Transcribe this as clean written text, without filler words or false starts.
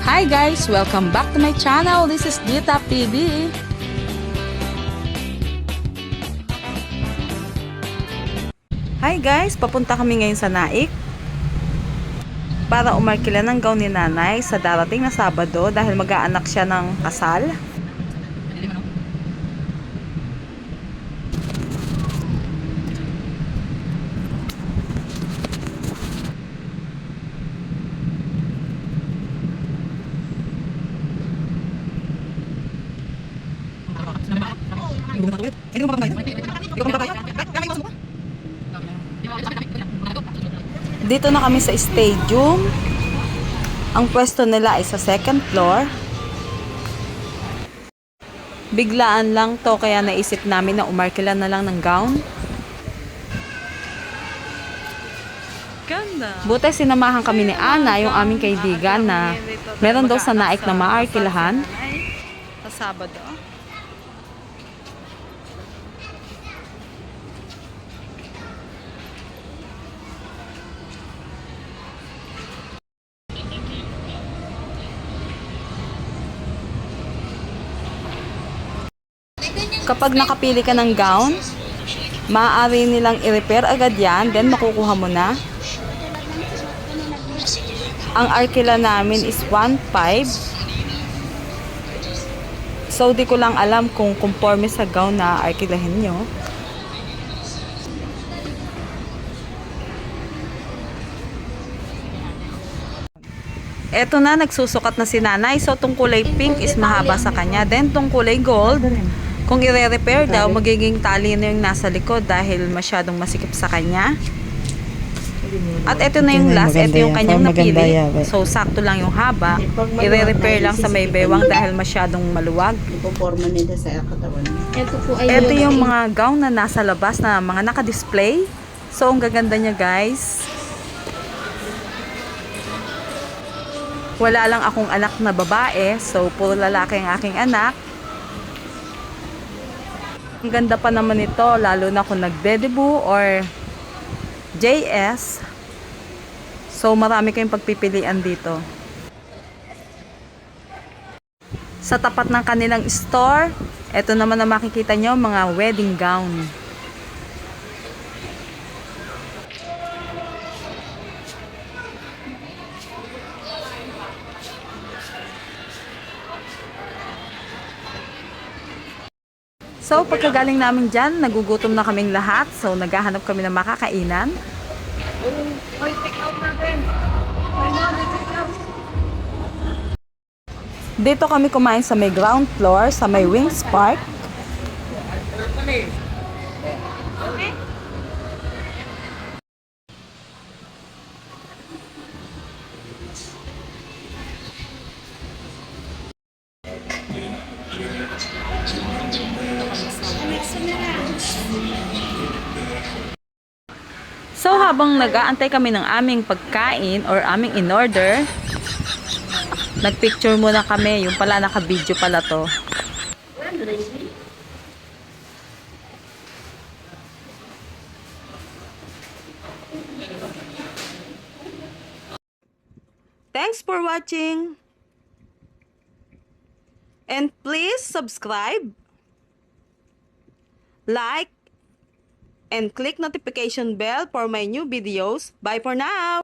Hi guys! Welcome back to my channel. This is Dita TV. Hi guys! Papunta kami ngayon sa Naik para umarkila ng gown ni nanay sa darating na Sabado dahil mag-aanak siya ng kasal. Dito na kami sa stadium. Ang pwesto nila ay sa second floor. Biglaan lang to kaya naisip namin na umarkila na lang ng gown. Ganda. Buti sinamahan kami ni Ana, yung aming kaibigan na meron daw sa Naik na maarkilahan. Sa Sabado. Kapag nakapili ka ng gown, maaari nilang i-repair agad yan, then makukuha mo na. Ang arkila namin is 1.5. So, di ko lang alam kung conforme sa gown na arkilahin nyo. Eto na, nagsusukat na si nanay. So, itong kulay pink is mahaba sa kanya. Then, itong kulay gold, kung i-repair daw, magiging tali na yung nasa likod dahil masyadong masikip sa kanya. At ito na yung last, ito yung kanyang napili. So, sakto lang yung haba. I-repair lang sa may bewang dahil masyadong maluwag. Ipoporma nila sa katawan. Ito yung mga gown na nasa labas na mga naka-display. So, ang gaganda niya guys. Wala lang akong anak na babae. So, puro lalaki ang aking anak. Ang ganda pa naman ito, lalo na kung nagde-debut or JS. So, marami kayong pagpipilian dito. Sa tapat ng kanilang store, ito naman na makikita nyo, mga wedding gown. So, pagkagaling namin dyan, nagugutom na kaming lahat. So, naghahanap kami ng makakainan. Dito kami kumain sa may ground floor, sa may Wings Park. So, habang nag-aantay kami ng aming pagkain or aming in-order, nagpicture muna kami. Yung pala, naka-video pala to. Thanks for watching. And please subscribe, like, and click notification bell for my new videos. Bye for now!